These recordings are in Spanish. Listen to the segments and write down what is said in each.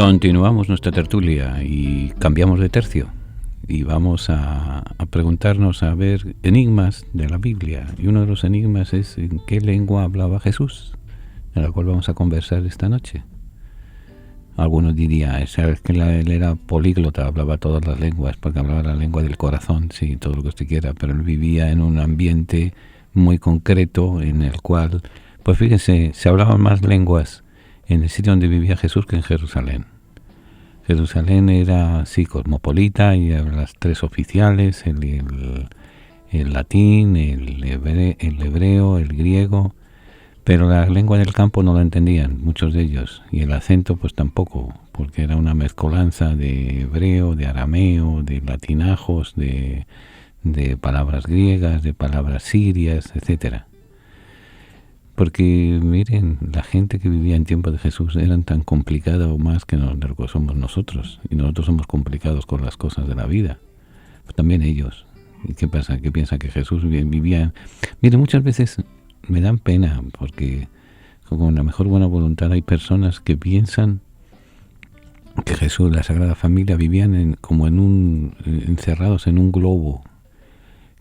Continuamos nuestra tertulia y cambiamos de tercio y vamos a preguntarnos a ver enigmas de la Biblia, y uno de los enigmas es en qué lengua hablaba Jesús, de la cual vamos a conversar esta noche. Algunos dirían, ¿sabes que él era políglota, hablaba todas las lenguas, porque hablaba la lengua del corazón, sí, todo lo que usted quiera, pero él vivía en un ambiente muy concreto en el cual, pues fíjense, se hablaban más lenguas en el sitio donde vivía Jesús que en Jerusalén. Jerusalén era, sí, cosmopolita, y las tres oficiales, el latín, el hebreo, el griego, pero la lengua del campo no la entendían, muchos de ellos, y el acento pues tampoco, porque era una mezcolanza de hebreo, de arameo, de latinajos, de palabras griegas, de palabras sirias, etcétera. Porque miren, la gente que vivía en tiempo de Jesús eran tan complicada o más que de lo que somos nosotros, y nosotros somos complicados con las cosas de la vida, pues también ellos. ¿Y qué pasa? ¿Qué piensan que Jesús vivía? Miren, muchas veces me dan pena, porque con la mejor buena voluntad hay personas que piensan que Jesús, la Sagrada Familia, vivían encerrados en un globo,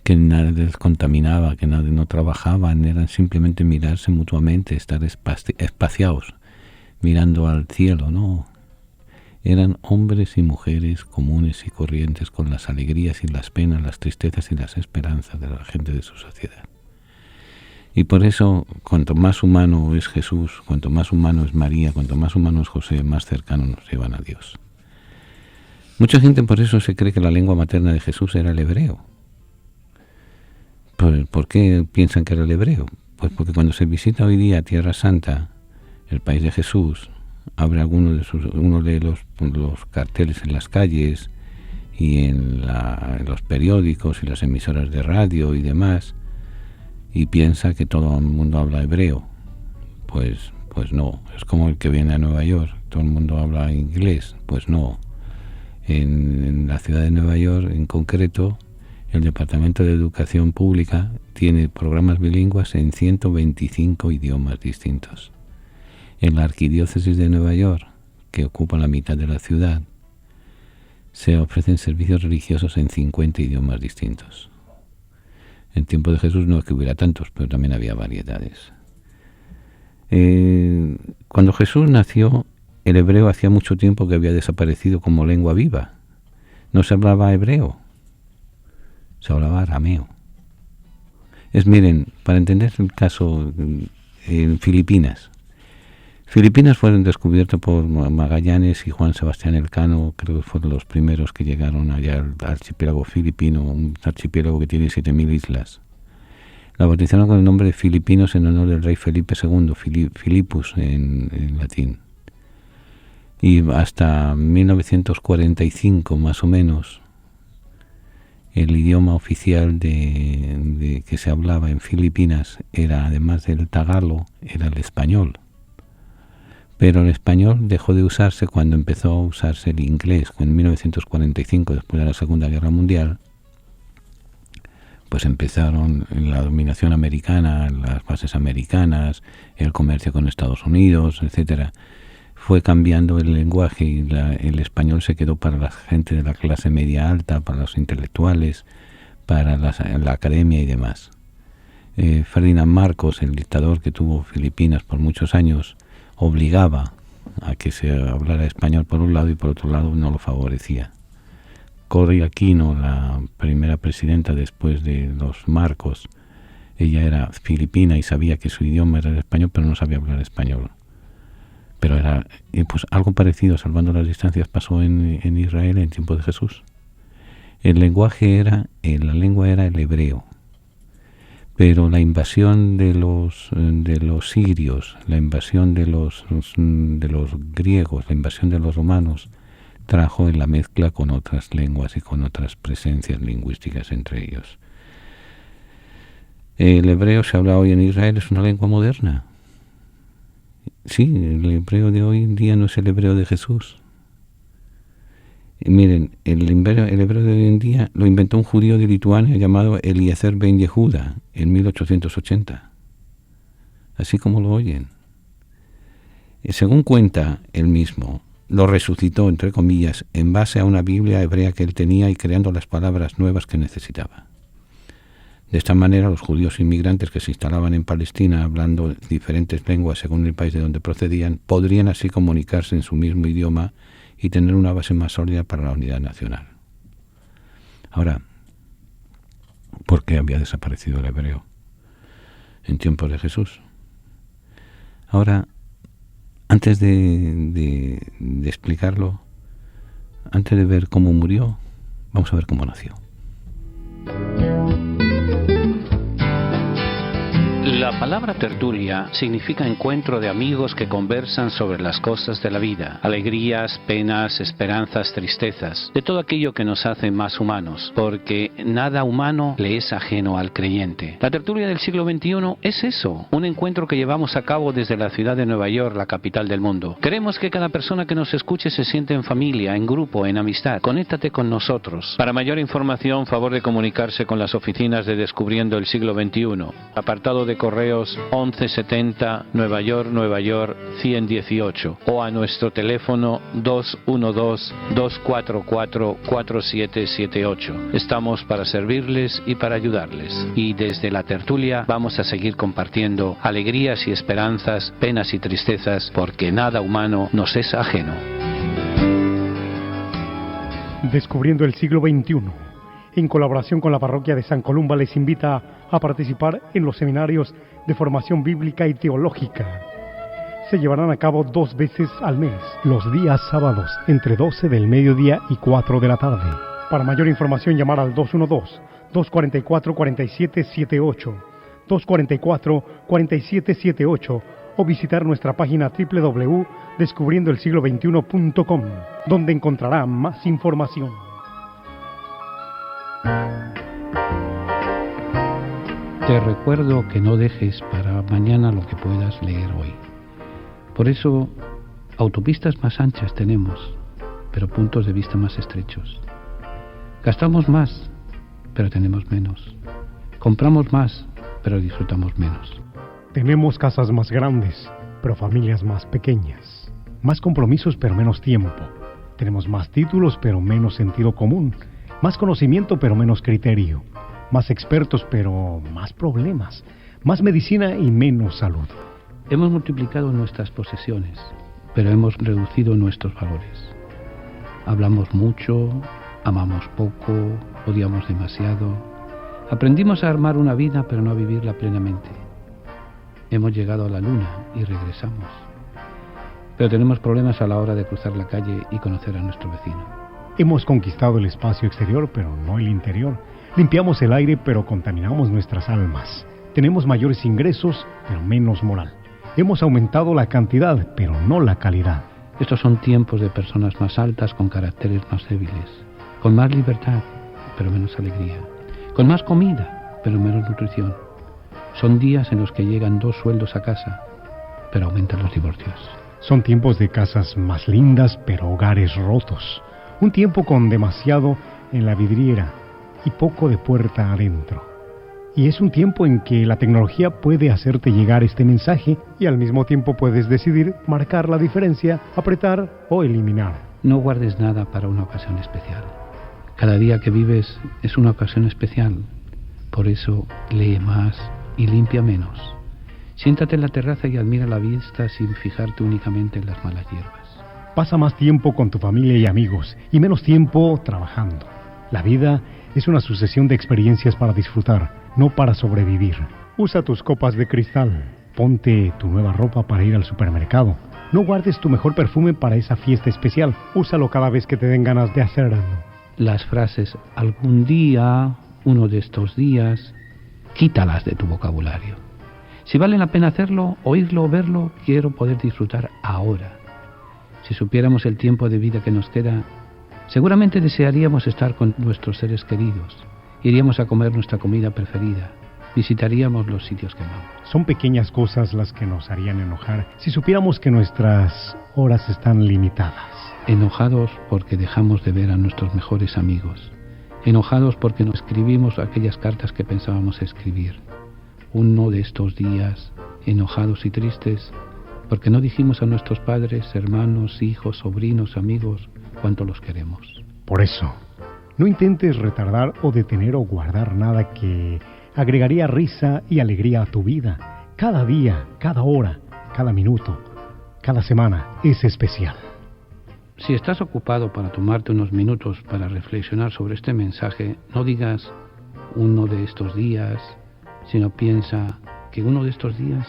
que nada les contaminaba, que nada, no trabajaban, eran simplemente mirarse mutuamente, estar espaciados, mirando al cielo, no. Eran hombres y mujeres comunes y corrientes, con las alegrías y las penas, las tristezas y las esperanzas de la gente de su sociedad. Y por eso, cuanto más humano es Jesús, cuanto más humano es María, cuanto más humano es José, más cercano nos llevan a Dios. Mucha gente por eso se cree que la lengua materna de Jesús era el hebreo. ¿Por qué piensan que era el hebreo? Pues porque cuando se visita hoy día Tierra Santa, el país de Jesús, abre uno de los carteles en las calles y en los periódicos y las emisoras de radio y demás, y piensa que todo el mundo habla hebreo. Pues no, es como el que viene a Nueva York, todo el mundo habla inglés. Pues no. En la ciudad de Nueva York, en concreto, el Departamento de Educación Pública tiene programas bilingües en 125 idiomas distintos. En la Arquidiócesis de Nueva York, que ocupa la mitad de la ciudad, se ofrecen servicios religiosos en 50 idiomas distintos. En tiempo de Jesús no es que hubiera tantos, pero también había variedades. Cuando Jesús nació, el hebreo hacía mucho tiempo que había desaparecido como lengua viva. No se hablaba hebreo, se hablaba arameo. Miren, para entender el caso, en Filipinas. Filipinas fueron descubiertas por Magallanes y Juan Sebastián Elcano, creo que fueron los primeros que llegaron allá al archipiélago filipino, un archipiélago que tiene 7.000 islas. La bautizaron con el nombre de Filipinos en honor del rey Felipe II, Philippus en latín. Y hasta 1945, más o menos, el idioma oficial de que se hablaba en Filipinas era, además del tagalo, era el español. Pero el español dejó de usarse cuando empezó a usarse el inglés. En 1945, después de la Segunda Guerra Mundial, pues empezaron la dominación americana, las bases americanas, el comercio con Estados Unidos, etcétera. Fue cambiando el lenguaje y el español se quedó para la gente de la clase media alta, para los intelectuales, para la academia y demás. Ferdinand Marcos, el dictador que tuvo Filipinas por muchos años, obligaba a que se hablara español por un lado y por otro lado no lo favorecía. Cory Aquino, la primera presidenta después de los Marcos, ella era filipina y sabía que su idioma era el español, pero no sabía hablar español. Pero era pues algo parecido, salvando las distancias, pasó en Israel en tiempo de Jesús. El lenguaje la lengua era el hebreo. Pero la invasión de los sirios, la invasión de los griegos, la invasión de los romanos, trajo en la mezcla con otras lenguas y con otras presencias lingüísticas entre ellos. El hebreo se habla hoy en Israel, es una lengua moderna. Sí, el hebreo de hoy en día no es el hebreo de Jesús. Miren, el hebreo de hoy en día lo inventó un judío de Lituania llamado Eliezer ben Yehuda en 1880. Así como lo oyen. Según cuenta él mismo, lo resucitó, entre comillas, en base a una Biblia hebrea que él tenía y creando las palabras nuevas que necesitaba. De esta manera, los judíos inmigrantes que se instalaban en Palestina hablando diferentes lenguas según el país de donde procedían, podrían así comunicarse en su mismo idioma y tener una base más sólida para la unidad nacional. Ahora, ¿por qué había desaparecido el hebreo en tiempos de Jesús? Ahora, antes de explicarlo, antes de ver cómo murió, vamos a ver cómo nació. La palabra tertulia significa encuentro de amigos que conversan sobre las cosas de la vida, alegrías, penas, esperanzas, tristezas, de todo aquello que nos hace más humanos, porque nada humano le es ajeno al creyente. La tertulia del siglo XXI es eso, un encuentro que llevamos a cabo desde la ciudad de Nueva York, la capital del mundo. Queremos que cada persona que nos escuche se sienta en familia, en grupo, en amistad. Conéctate con nosotros. Para mayor información, favor de comunicarse con las oficinas de Descubriendo el Siglo XXI. Apartado de correos 1170 Nueva York 118 o a nuestro teléfono 212-244-4778. Estamos para servirles y para ayudarles. Y desde la tertulia vamos a seguir compartiendo alegrías y esperanzas, penas y tristezas, porque nada humano nos es ajeno. Descubriendo el siglo XXI, en colaboración con la parroquia de San Columba, les invita a participar en los seminarios de formación bíblica y teológica. Se llevarán a cabo 2 veces al mes, los días sábados, entre 12 del mediodía y 4 de la tarde. Para mayor información, llamar al 212-244-4778, 244-4778, o visitar nuestra página www.descubriendoelsiglo21.com, donde encontrará más información. Te recuerdo que no dejes para mañana lo que puedas leer hoy. Por eso, autopistas más anchas tenemos, pero puntos de vista más estrechos. Gastamos más, pero tenemos menos. Compramos más, pero disfrutamos menos. Tenemos casas más grandes, pero familias más pequeñas. Más compromisos, pero menos tiempo. Tenemos más títulos, pero menos sentido común. Más conocimiento, pero menos criterio. Más expertos, pero más problemas. Más medicina y menos salud. Hemos multiplicado nuestras posesiones, pero hemos reducido nuestros valores. Hablamos mucho, amamos poco, odiamos demasiado. Aprendimos a armar una vida, pero no a vivirla plenamente. Hemos llegado a la luna y regresamos. Pero tenemos problemas a la hora de cruzar la calle y conocer a nuestro vecino. Hemos conquistado el espacio exterior, pero no el interior. Limpiamos el aire, pero contaminamos nuestras almas. Tenemos mayores ingresos, pero menos moral. Hemos aumentado la cantidad, pero no la calidad. Estos son tiempos de personas más altas con caracteres más débiles, con más libertad, pero menos alegría, con más comida, pero menos nutrición. Son días en los que llegan 2 sueldos a casa, pero aumentan los divorcios. Son tiempos de casas más lindas, pero hogares rotos. Un tiempo con demasiado en la vidriera y poco de puerta adentro. Y es un tiempo en que la tecnología puede hacerte llegar este mensaje y al mismo tiempo puedes decidir marcar la diferencia, apretar o eliminar. No guardes nada para una ocasión especial. Cada día que vives es una ocasión especial. Por eso lee más y limpia menos. Siéntate en la terraza y admira la vista sin fijarte únicamente en las malas hierbas. Pasa más tiempo con tu familia y amigos y menos tiempo trabajando. La vida es una sucesión de experiencias para disfrutar, no para sobrevivir. Usa tus copas de cristal. Ponte tu nueva ropa para ir al supermercado. No guardes tu mejor perfume para esa fiesta especial. Úsalo cada vez que te den ganas de hacerlo. Las frases algún día, uno de estos días, quítalas de tu vocabulario. Si vale la pena hacerlo, oírlo o verlo, quiero poder disfrutar ahora. Si supiéramos el tiempo de vida que nos queda, seguramente desearíamos estar con nuestros seres queridos. Iríamos a comer nuestra comida preferida. Visitaríamos los sitios que amamos. Son pequeñas cosas las que nos harían enojar si supiéramos que nuestras horas están limitadas. Enojados porque dejamos de ver a nuestros mejores amigos. Enojados porque no escribimos aquellas cartas que pensábamos escribir. Uno de estos días, enojados y tristes, porque no dijimos a nuestros padres, hermanos, hijos, sobrinos, amigos, cuánto los queremos. Por eso, no intentes retardar o detener o guardar nada que agregaría risa y alegría a tu vida. Cada día, cada hora, cada minuto, cada semana es especial. Si estás ocupado para tomarte unos minutos para reflexionar sobre este mensaje, no digas uno de estos días, sino piensa que uno de estos días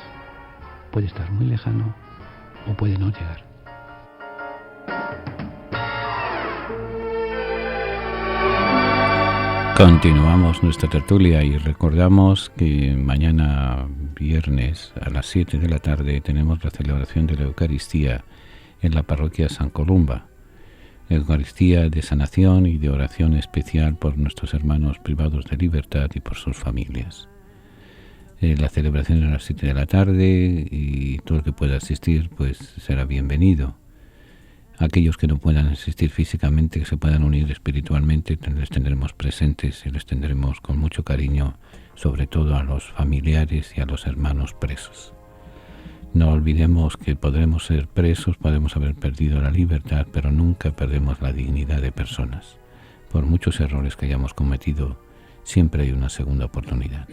puede estar muy lejano o puede no llegar. Continuamos nuestra tertulia y recordamos que mañana viernes a las 7 de la tarde tenemos la celebración de la Eucaristía en la parroquia San Columba. Eucaristía de sanación y de oración especial por nuestros hermanos privados de libertad y por sus familias. La celebración es a las 7 de la tarde y todo el que pueda asistir pues será bienvenido. Aquellos que no puedan asistir físicamente, que se puedan unir espiritualmente, les tendremos presentes y les tendremos con mucho cariño, sobre todo a los familiares y a los hermanos presos. No olvidemos que podremos ser presos, podemos haber perdido la libertad, pero nunca perdemos la dignidad de personas. Por muchos errores que hayamos cometido, siempre hay una segunda oportunidad.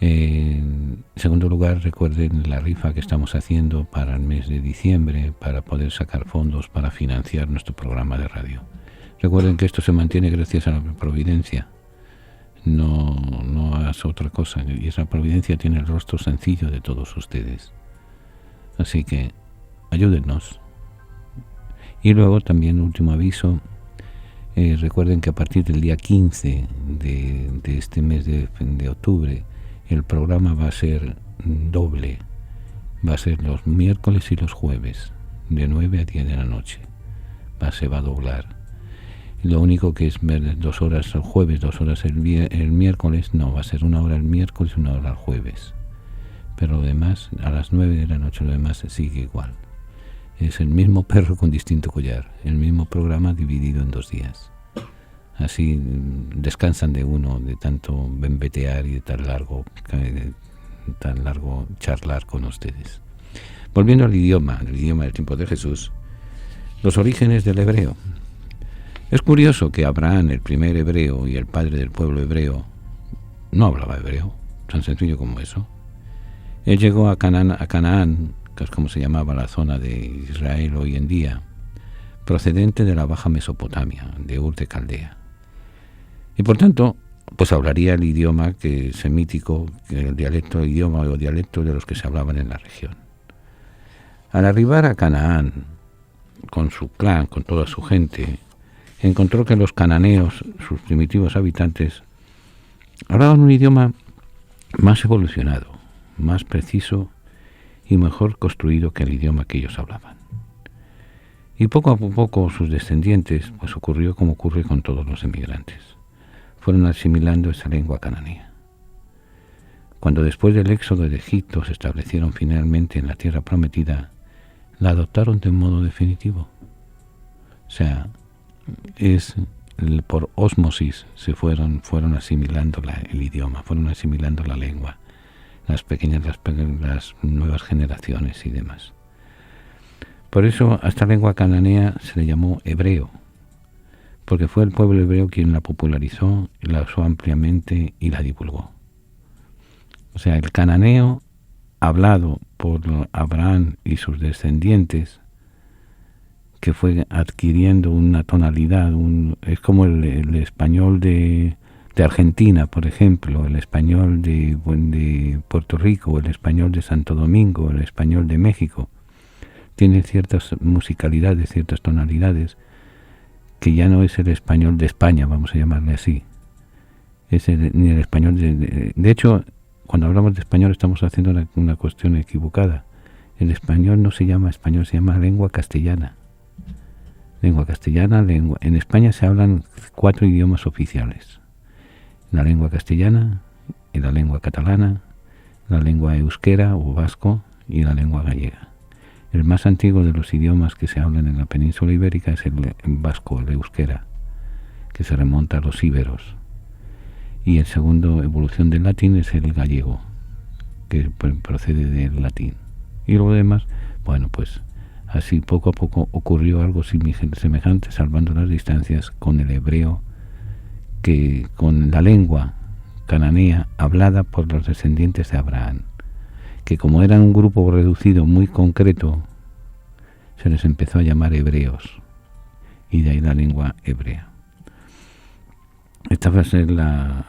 En segundo lugar, recuerden la rifa que estamos haciendo para el mes de diciembre para poder sacar fondos para financiar nuestro programa de radio. Recuerden que esto se mantiene gracias a la providencia, no es otra cosa, y esa providencia tiene el rostro sencillo de todos ustedes. Así que ayúdennos. Y luego también, último aviso, recuerden que a partir del día 15 de este mes de octubre, el programa va a ser doble. Va a ser los miércoles y los jueves, de 9 a 10 de la noche. Se va a doblar. Lo único que es ver 2 horas el jueves, 2 horas el miércoles, no, va a ser 1 hora el miércoles y 1 hora el jueves. Pero lo demás, a las 9 de la noche, lo demás sigue igual. Es el mismo perro con distinto collar, el mismo programa dividido en 2 días. Así descansan de uno, de tanto bembetear y de tan largo charlar con ustedes. Volviendo al idioma del tiempo de Jesús, los orígenes del hebreo. Es curioso que Abraham, el primer hebreo y el padre del pueblo hebreo, no hablaba hebreo, tan sencillo como eso. Él llegó a Canaán, que es como se llamaba la zona de Israel hoy en día, procedente de la Baja Mesopotamia, de Ur de Caldea. Y por tanto, pues hablaría el idioma que semítico, idioma o dialecto de los que se hablaban en la región. Al arribar a Canaán, con su clan, con toda su gente, encontró que los cananeos, sus primitivos habitantes, hablaban un idioma más evolucionado, más preciso y mejor construido que el idioma que ellos hablaban. Y poco a poco sus descendientes, pues ocurrió como ocurre con todos los emigrantes. Fueron asimilando esa lengua cananea. Cuando después del éxodo de Egipto se establecieron finalmente en la tierra prometida, la adoptaron de modo definitivo. O sea, por ósmosis se fueron asimilando el idioma, fueron asimilando la lengua, las nuevas generaciones y demás. Por eso a esta lengua cananea se le llamó hebreo, porque fue el pueblo hebreo quien la popularizó, la usó ampliamente y la divulgó. O sea, el cananeo hablado por Abraham y sus descendientes, que fue adquiriendo una tonalidad, es como el español de Argentina, por ejemplo, el español de Puerto Rico, el español de Santo Domingo, el español de México. Tiene ciertas musicalidades, ciertas tonalidades, que ya no es el español de España, vamos a llamarle así. Ni el español de hecho, cuando hablamos de español estamos haciendo una cuestión equivocada. El español no se llama español, se llama lengua castellana. Lengua castellana, en España se hablan 4 idiomas oficiales. La lengua castellana, y la lengua catalana, la lengua euskera o vasco y la lengua gallega. El más antiguo de los idiomas que se hablan en la península ibérica es el vasco, el euskera, que se remonta a los íberos. Y el segundo evolución del latín es el gallego, que procede del latín Y lo demás, bueno, pues así poco a poco ocurrió algo semejante, salvando las distancias, con el hebreo, que con la lengua cananea hablada por los descendientes de Abraham, que como eran un grupo reducido muy concreto, se les empezó a llamar hebreos, y de ahí la lengua hebrea. Esta va a ser la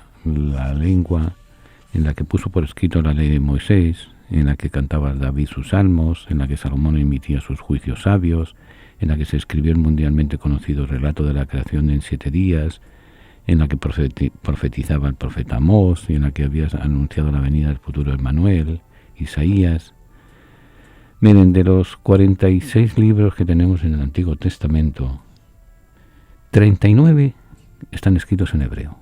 lengua en la que puso por escrito la ley de Moisés, en la que cantaba David sus salmos, en la que Salomón emitía sus juicios sabios, en la que se escribió el mundialmente conocido relato de la creación en 7 días, en la que profetizaba el profeta Amós, y en la que había anunciado la venida del futuro Emmanuel, Isaías. Miren, de los 46 libros que tenemos en el Antiguo Testamento, 39 están escritos en hebreo.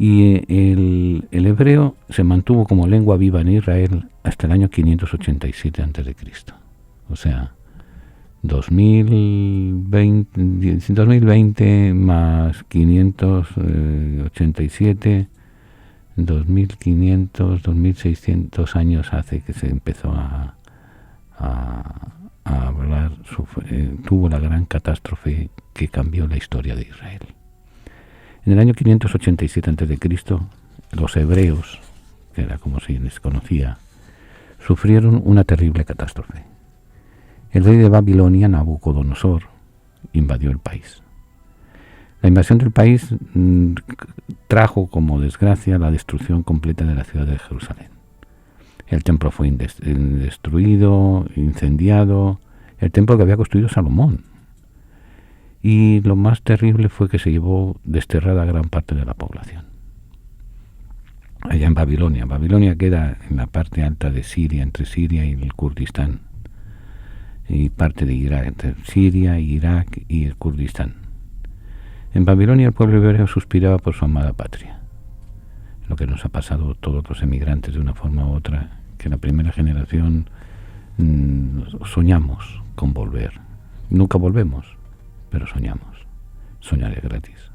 Y el hebreo se mantuvo como lengua viva en Israel hasta el año 587 a.C. O sea, 2020 más 587, 2500, 2600 años hace que se empezó a hablar, tuvo la gran catástrofe que cambió la historia de Israel. En el año 587 a.C., los hebreos, que era como se les conocía, sufrieron una terrible catástrofe. El rey de Babilonia, Nabucodonosor, invadió el país. La invasión del país trajo como desgracia la destrucción completa de la ciudad de Jerusalén. El templo fue destruido, incendiado, el templo que había construido Salomón. Y lo más terrible fue que se llevó desterrada gran parte de la población. Allá en Babilonia. Babilonia queda en la parte alta de Siria, entre Siria y el Kurdistán. Y parte de Irak, entre Siria, Irak y el Kurdistán. En Babilonia el pueblo hebreo suspiraba por su amada patria. Lo que nos ha pasado a todos los emigrantes de una forma u otra, que la primera generación soñamos con volver. Nunca volvemos, pero soñamos. Soñar es gratis.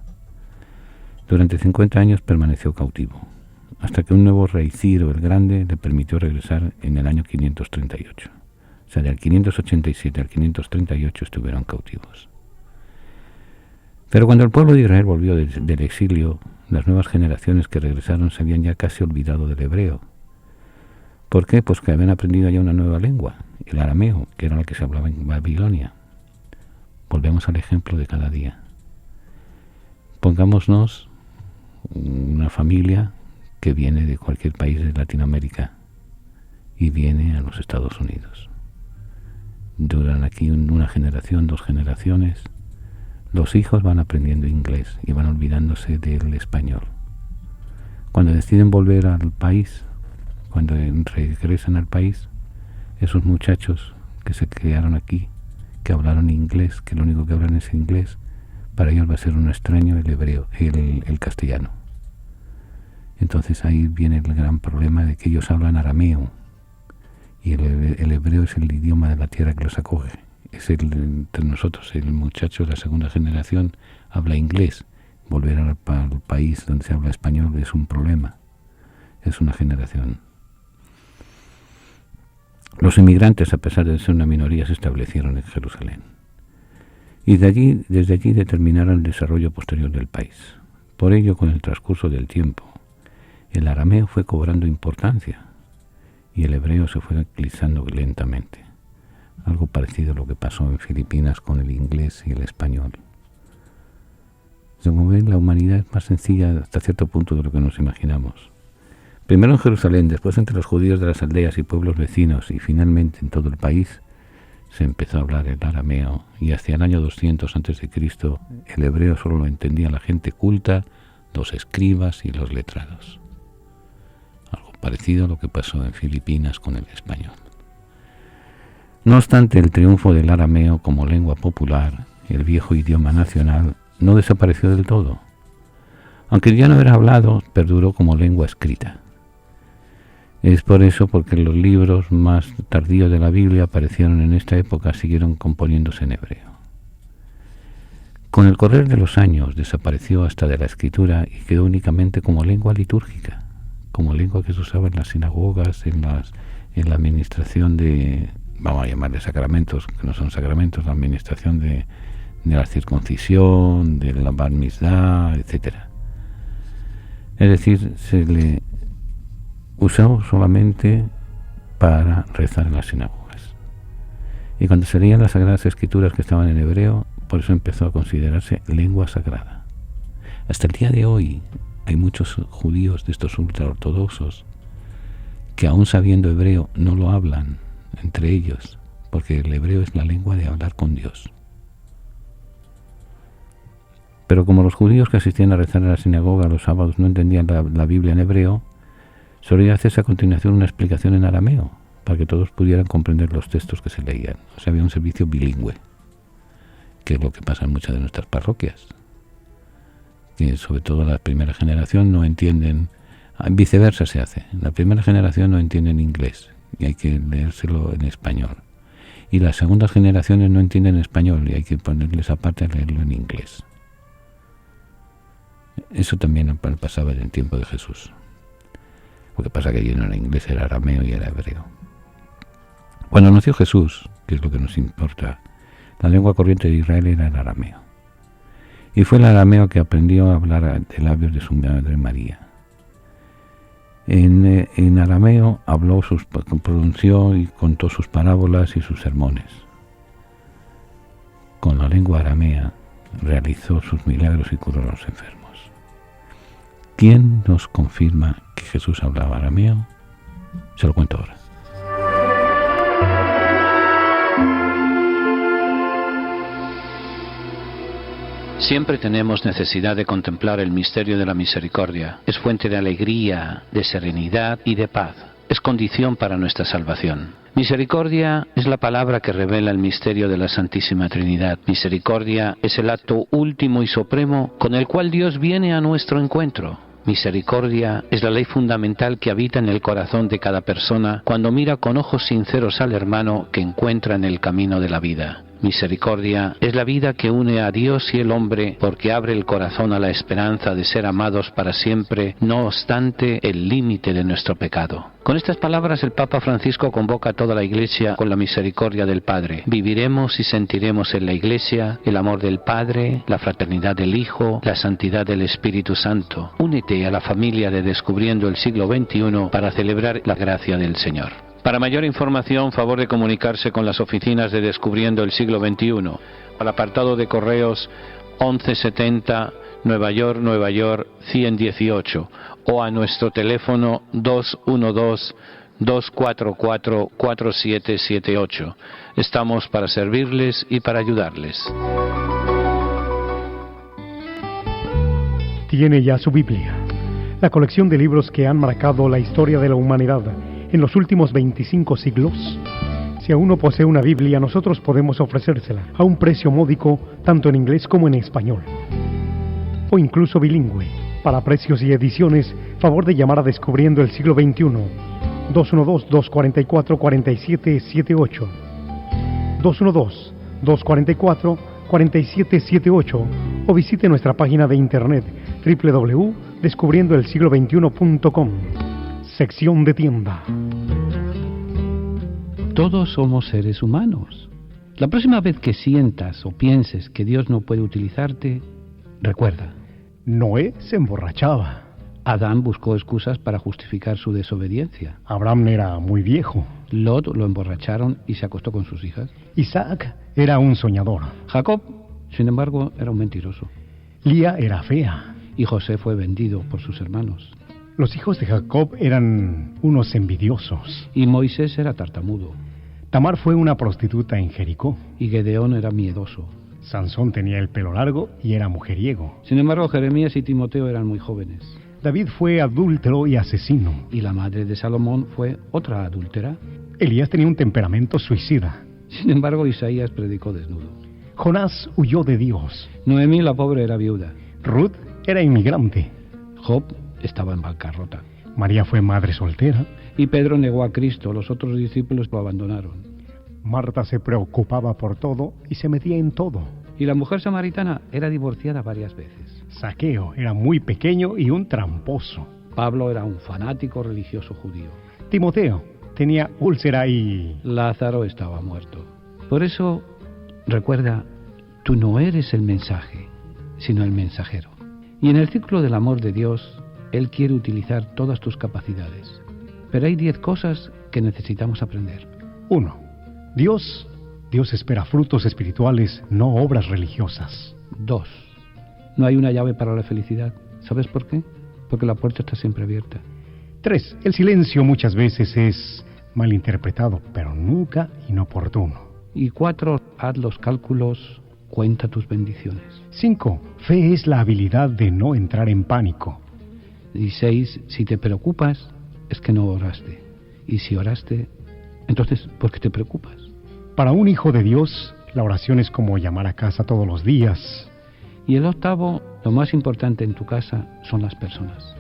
Durante 50 años permaneció cautivo, hasta que un nuevo rey, Ciro el Grande, le permitió regresar en el año 538. O sea, del 587 al 538 estuvieron cautivos. Pero cuando el pueblo de Israel volvió del exilio, las nuevas generaciones que regresaron se habían ya casi olvidado del hebreo. ¿Por qué? Pues que habían aprendido ya una nueva lengua, el arameo, que era la que se hablaba en Babilonia. Volvemos al ejemplo de cada día. Pongámonos una familia que viene de cualquier país de Latinoamérica y viene a los Estados Unidos. Duran aquí una generación, 2 generaciones. Los hijos van aprendiendo inglés y van olvidándose del español. Cuando deciden volver al país, cuando regresan al país, esos muchachos que se criaron aquí, que hablaron inglés, que lo único que hablan es inglés, para ellos va a ser un extraño el hebreo, el castellano. Entonces ahí viene el gran problema de que ellos hablan arameo, y el hebreo es el idioma de la tierra que los acoge. Es entre nosotros, el muchacho de la segunda generación habla inglés. Volver al país donde se habla español es un problema. Es una generación. Los inmigrantes, a pesar de ser una minoría, se establecieron en Jerusalén. Y desde allí determinaron el desarrollo posterior del país. Por ello, con el transcurso del tiempo, el arameo fue cobrando importancia y el hebreo se fue tranquilizando lentamente. Algo parecido a lo que pasó en Filipinas con el inglés y el español. Como ven, la humanidad es más sencilla hasta cierto punto de lo que nos imaginamos. Primero en Jerusalén, después entre los judíos de las aldeas y pueblos vecinos, y finalmente en todo el país se empezó a hablar el arameo, y hacia el año 200 a.C. el hebreo solo lo entendía la gente culta, los escribas y los letrados. Algo parecido a lo que pasó en Filipinas con el español. No obstante, el triunfo del arameo como lengua popular, el viejo idioma nacional, no desapareció del todo. Aunque ya no era hablado, perduró como lengua escrita. Es por eso porque los libros más tardíos de la Biblia aparecieron en esta época, siguieron componiéndose en hebreo. Con el correr de los años desapareció hasta de la escritura y quedó únicamente como lengua litúrgica, como lengua que se usaba en las sinagogas, en en la administración de, vamos a llamarle sacramentos, que no son sacramentos, la administración de la circuncisión, de la bar mitzvah, etcétera. Es decir, se le usó solamente para rezar en las sinagogas. Y cuando se leían las Sagradas Escrituras que estaban en hebreo, por eso empezó a considerarse lengua sagrada. Hasta el día de hoy hay muchos judíos de estos ultraortodoxos que aún sabiendo hebreo no lo hablan entre ellos, porque el hebreo es la lengua de hablar con Dios. Pero como los judíos que asistían a rezar en la sinagoga los sábados no entendían la Biblia en hebreo, solía hacerse a continuación una explicación en arameo, para que todos pudieran comprender los textos que se leían. O sea, había un servicio bilingüe, que es lo que pasa en muchas de nuestras parroquias, que sobre todo la primera generación no entienden, viceversa se hace, la primera generación no entienden inglés y hay que leérselo en español, y las segundas generaciones no entienden español y hay que ponerles aparte a leerlo en inglés. Eso también pasaba en el tiempo de Jesús. Lo que pasa que allí no era inglés, era arameo y era hebreo. Cuando nació Jesús, que es lo que nos importa, la lengua corriente de Israel era el arameo. Y fue el arameo que aprendió a hablar de labios de su madre María. En arameo habló, pronunció y contó sus parábolas y sus sermones. Con la lengua aramea realizó sus milagros y curó a los enfermos. ¿Quién nos confirma que Jesús hablaba arameo? Se lo cuento ahora. Siempre tenemos necesidad de contemplar el misterio de la misericordia. Es fuente de alegría, de serenidad y de paz. Es condición para nuestra salvación. Misericordia es la palabra que revela el misterio de la Santísima Trinidad. Misericordia es el acto último y supremo con el cual Dios viene a nuestro encuentro. Misericordia es la ley fundamental que habita en el corazón de cada persona cuando mira con ojos sinceros al hermano que encuentra en el camino de la vida. Misericordia es la vida que une a Dios y el hombre porque abre el corazón a la esperanza de ser amados para siempre, no obstante el límite de nuestro pecado. Con estas palabras el Papa Francisco convoca a toda la Iglesia con la misericordia del Padre. Viviremos y sentiremos en la Iglesia el amor del Padre, la fraternidad del Hijo, la santidad del Espíritu Santo. Únete a la familia de Descubriendo el Siglo XXI para celebrar la gracia del Señor. Para mayor información, favor de comunicarse con las oficinas de Descubriendo el Siglo XXI. Al apartado de correos 1170 Nueva York, 118, o a nuestro teléfono 212-244-4778. Estamos para servirles y para ayudarles. Tiene ya su Biblia, la colección de libros que han marcado la historia de la humanidad en los últimos 25 siglos. Si aún no posee una Biblia, nosotros podemos ofrecérsela a un precio módico, tanto en inglés como en español, o incluso bilingüe. Para precios y ediciones, favor de llamar a Descubriendo el Siglo XXI, 212-244-4778, 212-244-4778, o visite nuestra página de internet www.descubriendoelsiglo21.com, sección de tienda. Todos somos seres humanos. La próxima vez que sientas o pienses que Dios no puede utilizarte, recuerda: Noé se emborrachaba. Adán buscó excusas para justificar su desobediencia. Abraham era muy viejo. Lot lo emborracharon y se acostó con sus hijas. Isaac era un soñador. Jacob, sin embargo, era un mentiroso. Lía era fea. Y José fue vendido por sus hermanos. Los hijos de Jacob eran unos envidiosos. Y Moisés era tartamudo. Tamar fue una prostituta en Jericó. Y Gedeón era miedoso. Sansón tenía el pelo largo y era mujeriego. Sin embargo, Jeremías y Timoteo eran muy jóvenes. David fue adúltero y asesino. Y la madre de Salomón fue otra adúltera. Elías tenía un temperamento suicida. Sin embargo, Isaías predicó desnudo. Jonás huyó de Dios. Noemí, la pobre, era viuda. Ruth era inmigrante. Job estaba en bancarrota. María fue madre soltera. Y Pedro negó a Cristo. Los otros discípulos lo abandonaron. Marta se preocupaba por todo y se metía en todo. Y la mujer samaritana era divorciada varias veces. Zaqueo era muy pequeño y un tramposo. Pablo era un fanático religioso judío. Timoteo tenía úlcera y... Lázaro estaba muerto. Por eso, recuerda, tú no eres el mensaje, sino el mensajero. Y en el círculo del amor de Dios, Él quiere utilizar todas tus capacidades. Pero hay 10 cosas que necesitamos aprender. 1. Dios espera frutos espirituales, no obras religiosas. 2. No hay una llave para la felicidad. ¿Sabes por qué? Porque la puerta está siempre abierta. 3. El silencio muchas veces es malinterpretado, pero nunca inoportuno. Y 4. Haz los cálculos, cuenta tus bendiciones. 5. Fe es la habilidad de no entrar en pánico. Y 6. Si te preocupas, es que no oraste. Y si oraste, entonces, ¿por qué te preocupas? Para un hijo de Dios, la oración es como llamar a casa todos los días. Y el 8, lo más importante en tu casa son las personas.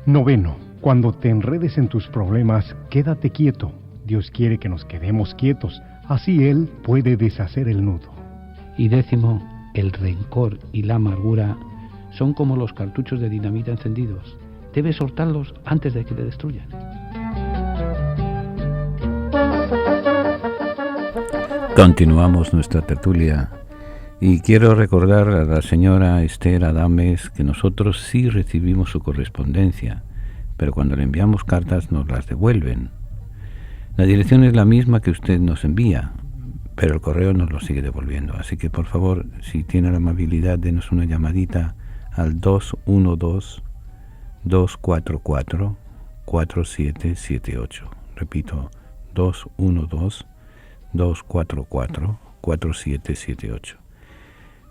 9. Cuando te enredes en tus problemas, quédate quieto. Dios quiere que nos quedemos quietos. Así Él puede deshacer el nudo. Y 10, el rencor y la amargura son como los cartuchos de dinamita encendidos. Debes soltarlos antes de que te destruyan. Continuamos nuestra tertulia y quiero recordar a la señora Esther Adames que nosotros sí recibimos su correspondencia, pero cuando le enviamos cartas nos las devuelven. La dirección es la misma que usted nos envía, pero el correo nos lo sigue devolviendo. Así que por favor, si tiene la amabilidad, denos una llamadita al 212-244-4778. Repito, 212-244-4778.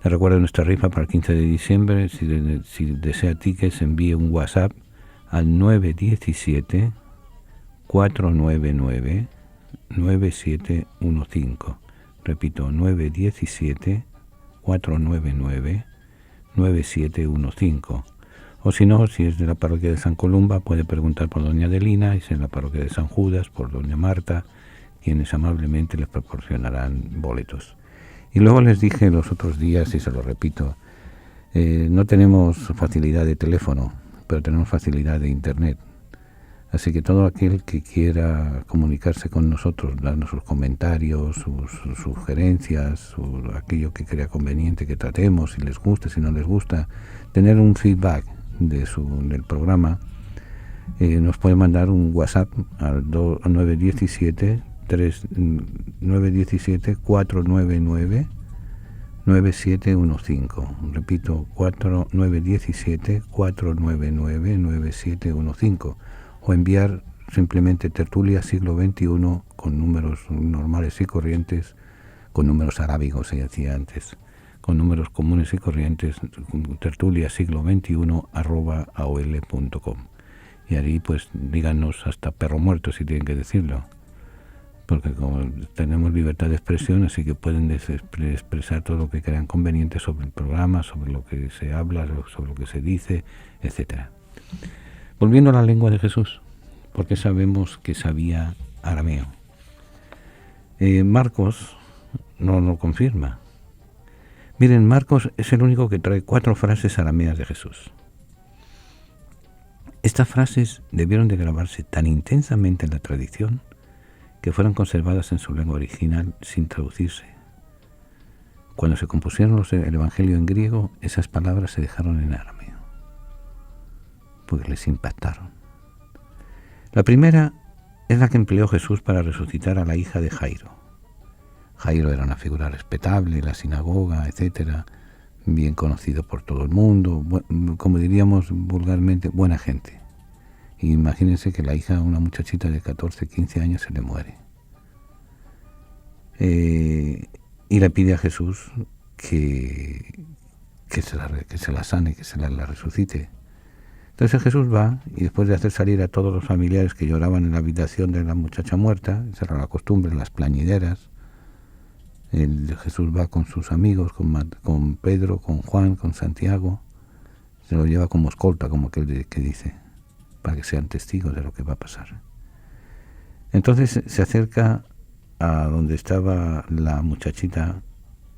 Le recuerdo nuestra rifa para el 15 de diciembre. Si desea tickets, envíe un WhatsApp al 917-499-9715. Repito, 917-499-9715. O si no, si es de la parroquia de San Columba, puede preguntar por doña Adelina, y si es en la parroquia de San Judas, por doña Marta, quienes amablemente les proporcionarán boletos. Y luego les dije los otros días, y se lo repito, no tenemos facilidad de teléfono, pero tenemos facilidad de internet. Así que todo aquel que quiera comunicarse con nosotros, darnos sus comentarios, sus sugerencias, aquello que crea conveniente que tratemos, si les gusta, si no les gusta, tener un feedback del programa, nos puede mandar un WhatsApp al 917-499-9715. Repito, 917-499-9715. O enviar simplemente tertulia siglo XXI con números normales y corrientes, con números arábigos se decía antes, con números comunes y corrientes, tertulia siglo XXI @aol.com. Y ahí pues díganos hasta perro muerto si tienen que decirlo, porque como tenemos libertad de expresión, así que pueden expresar todo lo que crean conveniente sobre el programa, sobre lo que se habla, sobre lo que se dice, etcétera. Volviendo a la lengua de Jesús, porque sabemos que sabía arameo. Marcos no lo confirma. Miren, Marcos es el único que trae 4 frases arameas de Jesús. Estas frases debieron de grabarse tan intensamente en la tradición que fueron conservadas en su lengua original sin traducirse. Cuando se compusieron el Evangelio en griego, esas palabras se dejaron en arameo, porque les impactaron. La primera es la que empleó Jesús para resucitar a la hija de Jairo. Jairo era una figura respetable en la sinagoga, etcétera, bien conocido por todo el mundo, como diríamos vulgarmente, buena gente. Y imagínense que la hija, una muchachita de 14, 15 años, se le muere. Y le pide a Jesús que se la sane, que se la resucite. Entonces Jesús va, y después de hacer salir a todos los familiares que lloraban en la habitación de la muchacha muerta, esa era la costumbre, en las plañideras, Jesús va con sus amigos, con Pedro, con Juan, con Santiago, se lo lleva como escolta, como aquel que dice, para que sean testigos de lo que va a pasar. Entonces se acerca a donde estaba la muchachita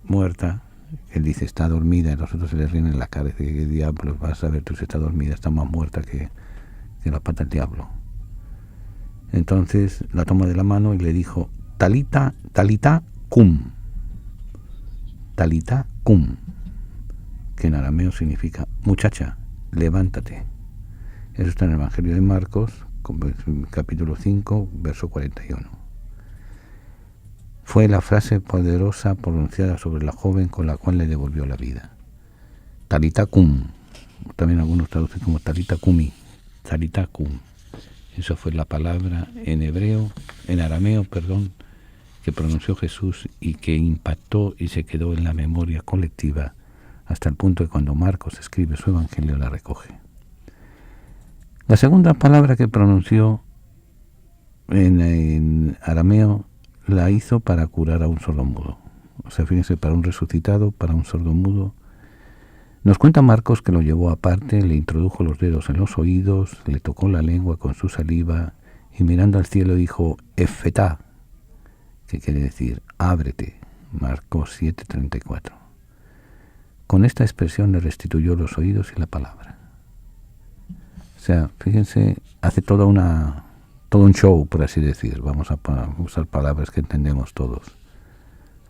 muerta. Él dice, está dormida, y los otros se le ríen en la cara, dice, ¿qué diablos vas a ver tú si está dormida? Está más muerta que la pata del diablo. Entonces la tomó de la mano y le dijo, Talita, Talita, cum. Talita, cum, que en arameo significa, muchacha, levántate. Eso está en el Evangelio de Marcos, capítulo 5, verso 41. Fue la frase poderosa pronunciada sobre la joven con la cual le devolvió la vida. Talita cum, también algunos traducen como talita cumi, talita cum. Eso fue la palabra en arameo, que pronunció Jesús y que impactó y se quedó en la memoria colectiva hasta el punto de que cuando Marcos escribe su evangelio la recoge. La segunda palabra que pronunció en arameo la hizo para curar a un sordomudo. O sea, fíjense, para un resucitado, para un sordomudo. Nos cuenta Marcos que lo llevó aparte, le introdujo los dedos en los oídos, le tocó la lengua con su saliva y mirando al cielo dijo, Efetá, que quiere decir, ábrete, Marcos 7:34. Con esta expresión le restituyó los oídos y la palabra. O sea, fíjense, hace todo un show, por así decir. Vamos a usar palabras que entendemos todos.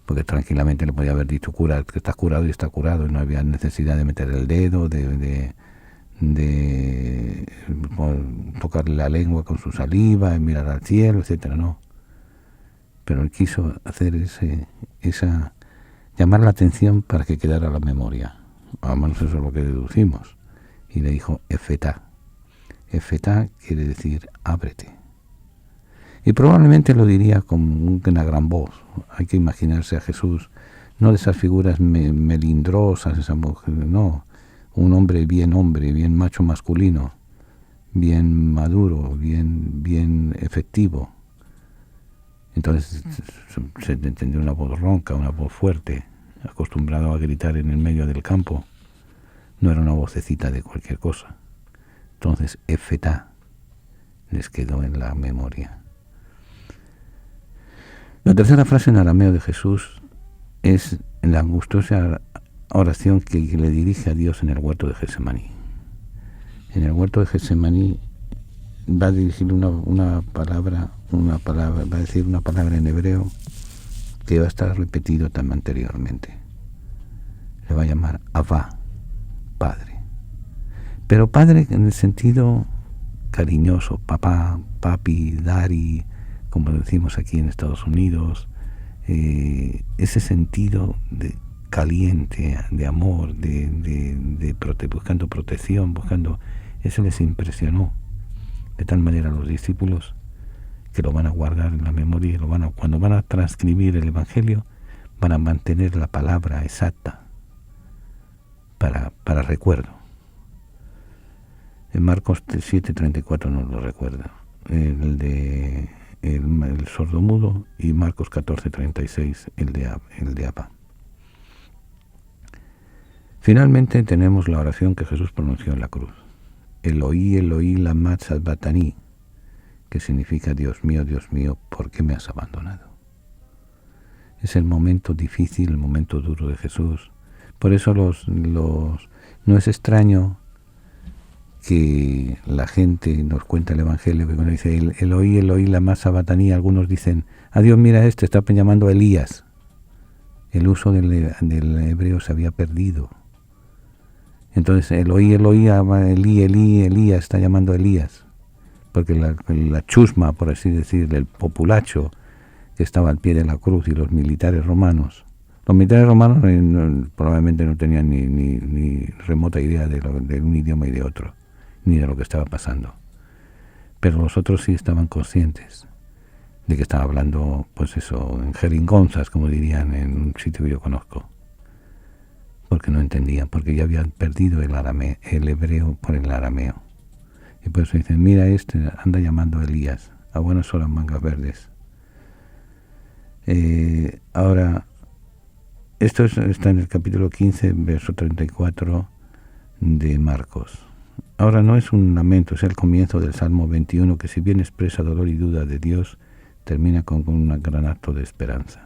Porque tranquilamente le podía haber dicho, cura, que está curado y está curado, y no había necesidad de meter el dedo, de tocarle la lengua con su saliva, y mirar al cielo, etcétera, no. Pero él quiso hacer llamar la atención para que quedara la memoria. Al menos eso es lo que deducimos. Y le dijo, Efetá. Efetá quiere decir, ábrete. Y probablemente lo diría con una gran voz. Hay que imaginarse a Jesús, no de esas figuras melindrosas, esa mujer, no. Un hombre, bien macho masculino, bien maduro, bien efectivo. Entonces se entendió una voz ronca, una voz fuerte, acostumbrado a gritar en el medio del campo. No era una vocecita de cualquier cosa. Entonces, Efetá les quedó en la memoria. La tercera frase en arameo de Jesús es la angustiosa oración que le dirige a Dios en el huerto de Getsemaní. En el huerto de Getsemaní va a dirigir una palabra, va a decir una palabra en hebreo que va a estar repetido también anteriormente. Le va a llamar Abba, Padre. Pero Padre en el sentido cariñoso, papá, papi, daddy, como decimos aquí en Estados Unidos, ese sentido de caliente, de amor, buscando protección, eso les impresionó de tal manera a los discípulos que lo van a guardar en la memoria y cuando van a transcribir el Evangelio van a mantener la palabra exacta para recuerdo. En Marcos 7:34 nos lo recuerda, el sordomudo, y Marcos 14:36 el de Abba. Finalmente tenemos la oración que Jesús pronunció en la cruz. Eloí, Eloí, lama sabachthani, que significa Dios mío, ¿por qué me has abandonado? Es el momento difícil, el momento duro de Jesús. Por eso no es extraño que la gente nos cuenta el Evangelio, que cuando dice Eloí, Eloí, lama sabachthani, algunos dicen, Dios, mira está llamando a Elías. El uso del hebreo se había perdido. Entonces, Eloí, Eloí, Elías, está llamando a Elías. Porque la chusma, por así decir, el populacho que estaba al pie de la cruz y los militares romanos. Los militares romanos probablemente no tenían ni remota idea de un idioma y de otro, ni de lo que estaba pasando. Pero los otros sí estaban conscientes de que estaba hablando, pues eso, en jeringonzas, como dirían en un sitio que yo conozco. Porque no entendían, porque ya habían perdido el hebreo por el arameo. Y por eso dicen, mira, anda llamando a Elías, a buenas horas mangas verdes. Ahora, esto está en el capítulo 15, verso 34 de Marcos. Ahora no es un lamento, es el comienzo del Salmo 21, que si bien expresa dolor y duda de Dios, termina con un gran acto de esperanza.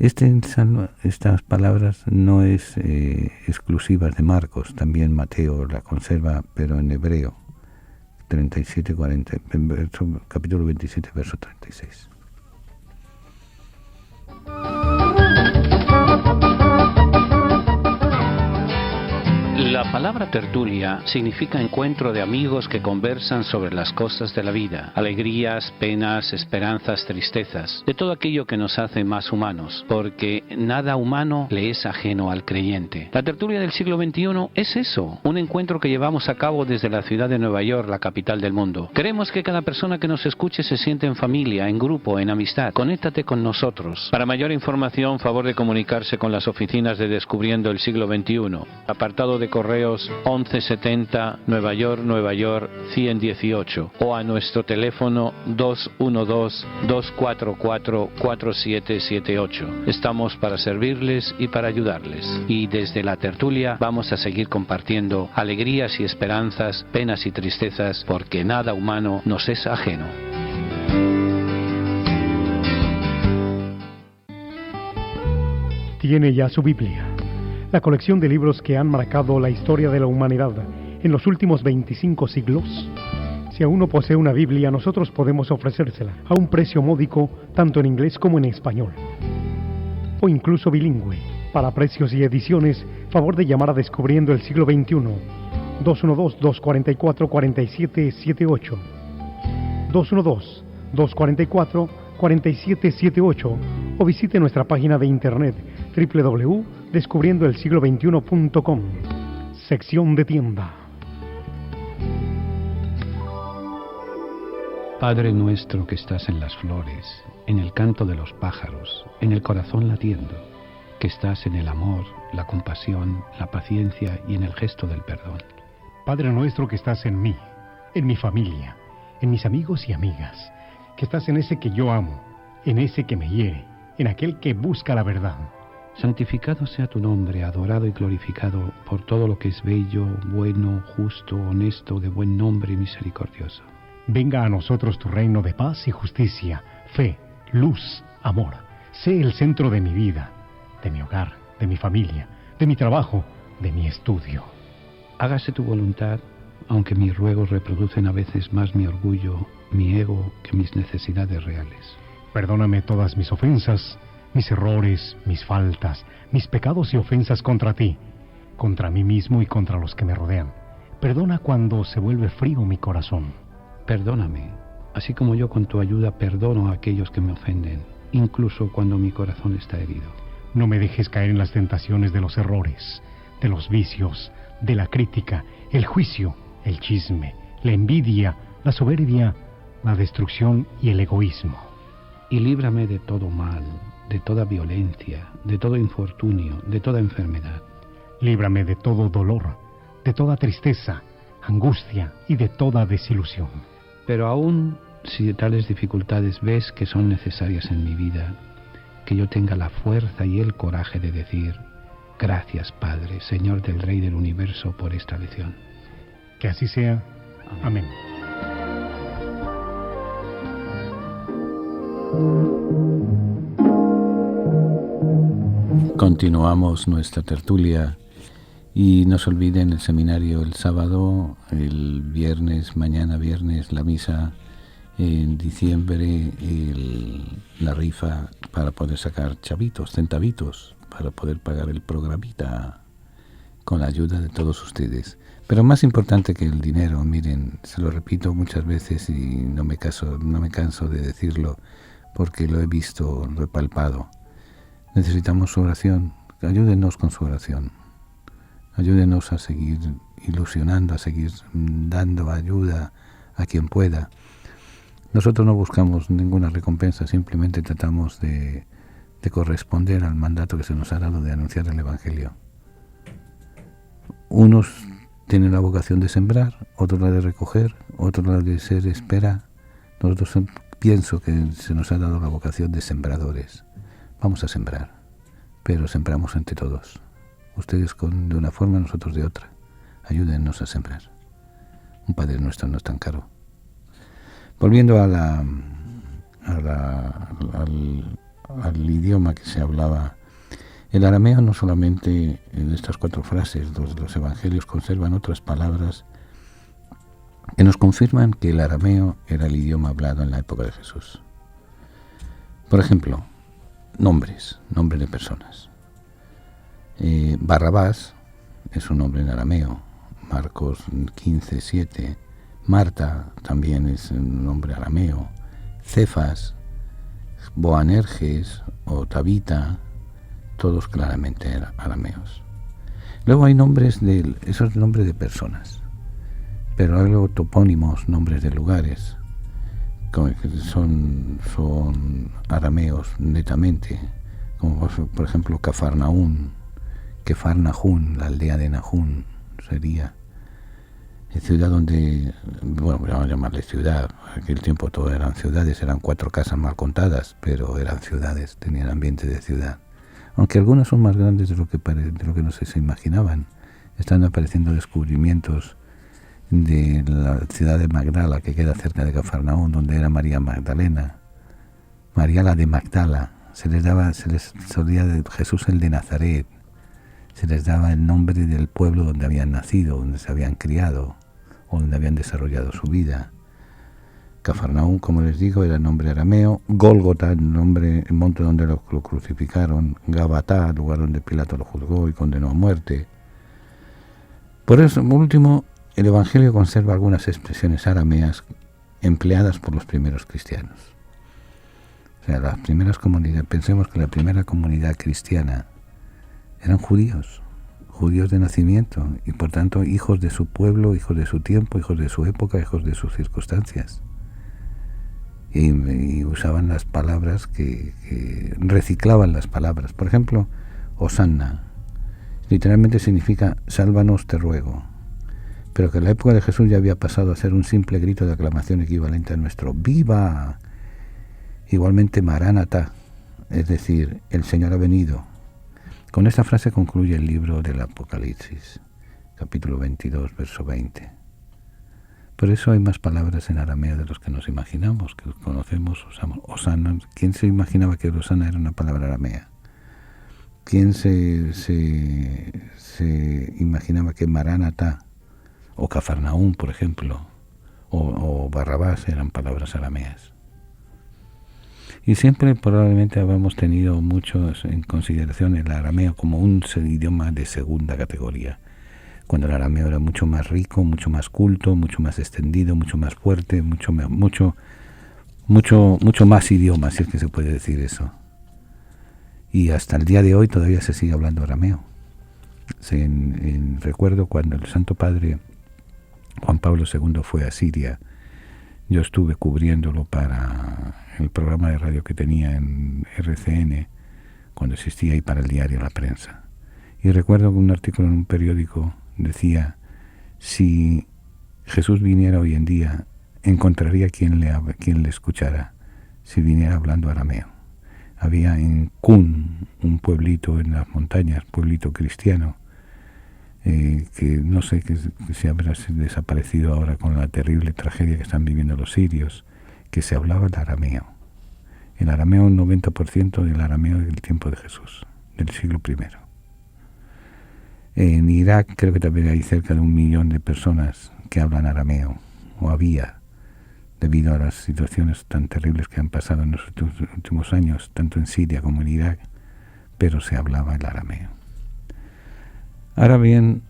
Estas palabras no es exclusivas de Marcos, también Mateo la conserva, pero en hebreo, 37, 40, capítulo 27, verso 36. La palabra tertulia significa encuentro de amigos que conversan sobre las cosas de la vida, alegrías, penas, esperanzas, tristezas, de todo aquello que nos hace más humanos, porque nada humano le es ajeno al creyente. La tertulia del siglo XXI es eso, un encuentro que llevamos a cabo desde la ciudad de Nueva York, la capital del mundo. Queremos que cada persona que nos escuche se sienta en familia, en grupo, en amistad. Conéctate con nosotros. Para mayor información, favor de comunicarse con las oficinas de Descubriendo el Siglo XXI. Apartado de correos 1170 Nueva York 10018 o a nuestro teléfono 212-244-4778. Estamos para servirles y para ayudarles. Y desde la tertulia vamos a seguir compartiendo alegrías y esperanzas, penas y tristezas, porque nada humano nos es ajeno. Tiene ya su Biblia, la colección de libros que han marcado la historia de la humanidad en los últimos 25 siglos. Si aún no posee una Biblia, nosotros podemos ofrecérsela a un precio módico, tanto en inglés como en español, o incluso bilingüe. Para precios y ediciones, favor de llamar a Descubriendo el Siglo XXI, 212-244-4778, 212-244-4778, o visite nuestra página de internet www.descubriendoelsiglo21.com, sección de tienda. Padre nuestro que estás en las flores, en el canto de los pájaros, en el corazón latiendo, que estás en el amor, la compasión, la paciencia y en el gesto del perdón. Padre nuestro que estás en mí, en mi familia, en mis amigos y amigas, que estás en ese que yo amo, en ese que me hiere, en aquel que busca la verdad. Santificado sea tu nombre, adorado y glorificado por todo lo que es bello, bueno, justo, honesto, de buen nombre y misericordioso. Venga a nosotros tu reino de paz y justicia, fe, luz, amor. Sé el centro de mi vida, de mi hogar, de mi familia, de mi trabajo, de mi estudio. Hágase tu voluntad, aunque mis ruegos reproducen a veces más mi orgullo, mi ego, que mis necesidades reales. Perdóname todas mis ofensas, mis errores, mis faltas, mis pecados y ofensas contra ti, contra mí mismo y contra los que me rodean. Perdona cuando se vuelve frío mi corazón. Perdóname, así como yo con tu ayuda perdono a aquellos que me ofenden, incluso cuando mi corazón está herido. No me dejes caer en las tentaciones de los errores, de los vicios, de la crítica, el juicio, el chisme, la envidia, la soberbia, la destrucción y el egoísmo. Y líbrame de todo mal, de toda violencia, de todo infortunio, de toda enfermedad. Líbrame de todo dolor, de toda tristeza, angustia y de toda desilusión. Pero aún si tales dificultades ves que son necesarias en mi vida, que yo tenga la fuerza y el coraje de decir: gracias, Padre, Señor del Rey del Universo, por esta lección. Que así sea. Amén. Continuamos nuestra tertulia y no se olviden el seminario el sábado, el viernes, mañana viernes la misa, en diciembre la rifa para poder sacar chavitos, centavitos, para poder pagar el programita con la ayuda de todos ustedes. Pero más importante que el dinero, miren, se lo repito muchas veces y no me canso de decirlo porque lo he visto, lo he palpado. Necesitamos su oración, ayúdenos con su oración, ayúdenos a seguir ilusionando, a seguir dando ayuda a quien pueda. Nosotros no buscamos ninguna recompensa, simplemente tratamos de corresponder al mandato que se nos ha dado de anunciar el Evangelio. Unos tienen la vocación de sembrar, otros la de recoger, otros la de ser espera. Nosotros pienso que se nos ha dado la vocación de sembradores. Vamos a sembrar, pero sembramos entre todos. Ustedes de una forma, nosotros de otra. Ayúdennos a sembrar. Un Padre Nuestro no es tan caro. Volviendo al idioma que se hablaba, el arameo no solamente en estas 4 frases, los evangelios conservan otras palabras que nos confirman que el arameo era el idioma hablado en la época de Jesús. Por ejemplo, nombres de personas. Barrabás es un nombre en arameo, Marcos 15:7. Marta también es un nombre arameo. Cefas, Boanerges o Tabita, todos claramente arameos. Luego hay esos nombres de personas, pero hay luego topónimos, nombres de lugares, que son arameos netamente, como por ejemplo Cafarnaún, Kefarnahún, la aldea de Nahún sería. Ciudad donde, bueno, vamos a llamarle ciudad, en aquel tiempo todo eran ciudades, eran 4 casas mal contadas, pero eran ciudades, tenían ambiente de ciudad. Aunque algunas son más grandes de lo que no se imaginaban. Están apareciendo descubrimientos de la ciudad de Magdala, que queda cerca de Cafarnaún, donde era María Magdalena, María la de Magdala. Se les solía de Jesús el de Nazaret, se les daba el nombre del pueblo donde habían nacido, donde se habían criado, o donde habían desarrollado su vida. Cafarnaún, como les digo, era nombre arameo. Gólgota, el monte donde lo crucificaron. Gabatá, lugar donde Pilato lo juzgó y condenó a muerte. Por eso, por último, el Evangelio conserva algunas expresiones arameas empleadas por los primeros cristianos. O sea, las primeras comunidades, pensemos que la primera comunidad cristiana eran judíos de nacimiento y por tanto hijos de su pueblo, hijos de su tiempo, hijos de su época, hijos de sus circunstancias. Y usaban las palabras que reciclaban las palabras. Por ejemplo, Hosanna literalmente significa sálvanos te ruego, pero que en la época de Jesús ya había pasado a ser un simple grito de aclamación equivalente a nuestro ¡Viva! Igualmente Maránata, es decir, el Señor ha venido. Con esta frase concluye el libro del Apocalipsis, capítulo 22, verso 20. Por eso hay más palabras en arameo de los que nos imaginamos, que conocemos, usamos. Hosanna, ¿quién se imaginaba que Hosanna era una palabra aramea? ¿Quién se imaginaba que Maránata o Cafarnaún, por ejemplo, o Barrabás eran palabras arameas? Y siempre probablemente habíamos tenido muchos en consideración el arameo como un idioma de segunda categoría, cuando el arameo era mucho más rico, mucho más culto, mucho más extendido, mucho más fuerte, mucho más idioma, si es que se puede decir eso. Y hasta el día de hoy todavía se sigue hablando arameo. Recuerdo cuando el Santo Padre Juan Pablo II fue a Siria, yo estuve cubriéndolo para el programa de radio que tenía en RCN, cuando existía, y para el diario La Prensa. Y recuerdo que un artículo en un periódico decía, si Jesús viniera hoy en día, encontraría quien le escuchara, si viniera hablando arameo. Había en Kun, un pueblito en las montañas, pueblito cristiano, que no sé que se habrá desaparecido ahora con la terrible tragedia que están viviendo los sirios, que se hablaba el arameo. El arameo, un 90% del arameo del tiempo de Jesús, del siglo I. En Irak creo que también hay cerca de 1 millón de personas que hablan arameo, o había, debido a las situaciones tan terribles que han pasado en los últimos años, tanto en Siria como en Irak, pero se hablaba el arameo. Ahora bien,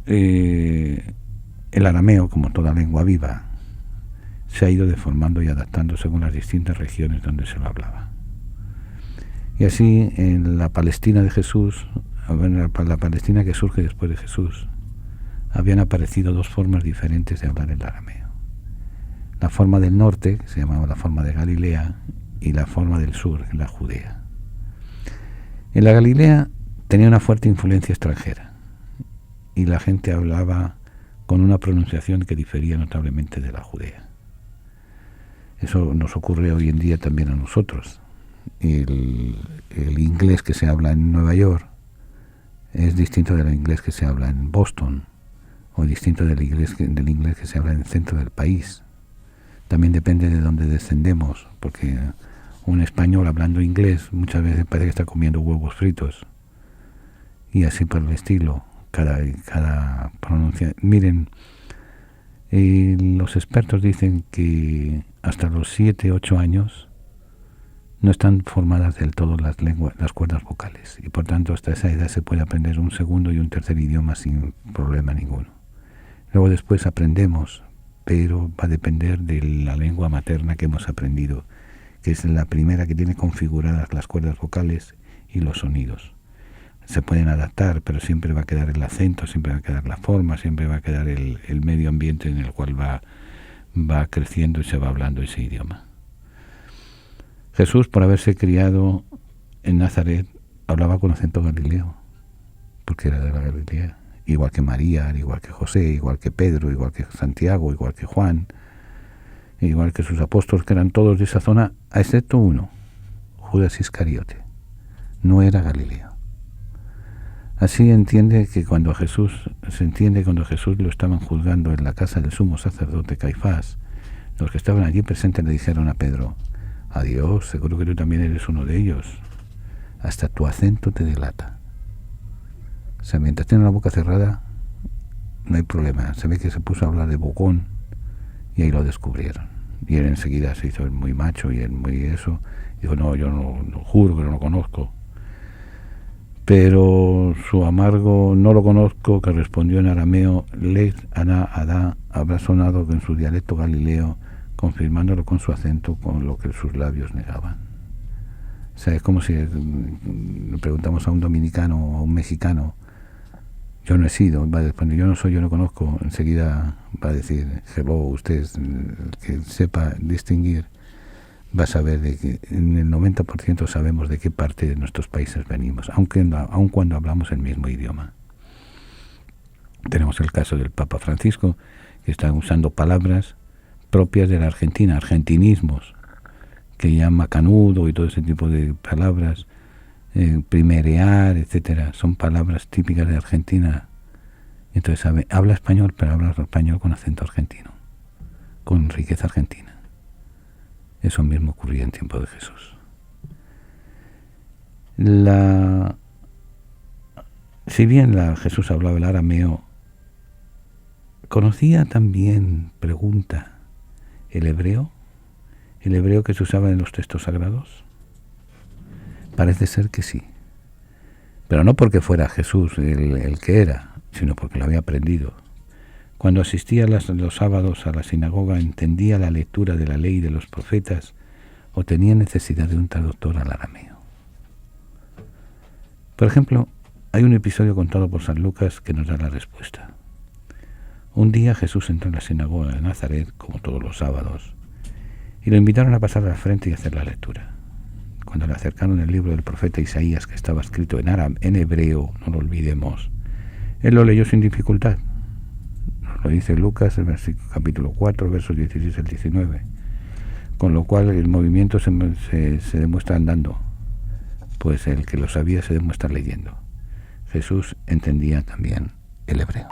el arameo, como toda lengua viva, se ha ido deformando y adaptando según las distintas regiones donde se lo hablaba. Y así, en la Palestina de Jesús, en la Palestina que surge después de Jesús, habían aparecido 2 formas diferentes de hablar el arameo. La forma del norte, que se llamaba la forma de Galilea, y la forma del sur, la Judea. En la Galilea tenía una fuerte influencia extranjera, y la gente hablaba con una pronunciación que difería notablemente de la Judea. Eso nos ocurre hoy en día también a nosotros. El inglés que se habla en Nueva York es distinto del inglés que se habla en Boston, o distinto del inglés que se habla en el centro del país. También depende de dónde descendemos, porque un español hablando inglés muchas veces parece que está comiendo huevos fritos, y así por el estilo, cada pronunciación. Miren, Los expertos dicen que hasta los 7-8 años no están formadas del todo las cuerdas vocales, y por tanto hasta esa edad se puede aprender un segundo y un tercer idioma sin problema ninguno. Luego después aprendemos, pero va a depender de la lengua materna que hemos aprendido, que es la primera que tiene configuradas las cuerdas vocales y los sonidos. Se pueden adaptar, pero siempre va a quedar el acento, siempre va a quedar la forma, siempre va a quedar el medio ambiente en el cual va creciendo y se va hablando ese idioma. Jesús, por haberse criado en Nazaret, hablaba con acento galileo, porque era de la Galilea, igual que María, igual que José, igual que Pedro, igual que Santiago, igual que Juan, igual que sus apóstoles, que eran todos de esa zona, excepto uno, Judas Iscariote, no era galileo. Así se entiende cuando a Jesús lo estaban juzgando en la casa del sumo sacerdote Caifás, los que estaban allí presentes le dijeron a Pedro: adiós, seguro que tú también eres uno de ellos, hasta tu acento te delata. O sea, mientras tiene la boca cerrada no hay problema. Se ve que se puso a hablar de bocón y ahí lo descubrieron, y él enseguida se hizo el muy macho y el muy eso, dijo: no, yo no juro que no lo conozco. Pero su amargo "no lo conozco", que respondió en arameo "Lez ana adá", habrá sonado en su dialecto galileo, confirmándolo con su acento, con lo que sus labios negaban. O sea, es como si le preguntamos a un dominicano o a un mexicano: yo no he sido, va a responder: yo no soy, yo no conozco. Enseguida va a decir: hello, usted, que sepa distinguir, va a saber de que en el 90% sabemos de qué parte de nuestros países venimos, aun cuando hablamos el mismo idioma. Tenemos el caso del Papa Francisco, que está usando palabras propias de la Argentina, argentinismos, que llama canudo y todo ese tipo de palabras, primerear, etcétera, son palabras típicas de Argentina. Entonces habla español, pero habla español con acento argentino, con riqueza argentina. Eso mismo ocurría en tiempo de Jesús. Si bien Jesús hablaba el arameo, ¿conocía también, pregunta, el hebreo? ¿El hebreo que se usaba en los textos sagrados? Parece ser que sí. Pero no porque fuera Jesús el que era, sino porque lo había aprendido. Cuando asistía los sábados a la sinagoga, entendía la lectura de la ley de los profetas o tenía necesidad de un traductor al arameo. Por ejemplo, hay un episodio contado por San Lucas que nos da la respuesta. Un día Jesús entró en la sinagoga de Nazaret, como todos los sábados, y lo invitaron a pasar al frente y hacer la lectura. Cuando le acercaron el libro del profeta Isaías, que estaba escrito en hebreo, no lo olvidemos, él lo leyó sin dificultad. Lo dice Lucas, en capítulo 4, versos 16 al 19. Con lo cual el movimiento se demuestra andando, pues el que lo sabía se demuestra leyendo. Jesús entendía también el hebreo.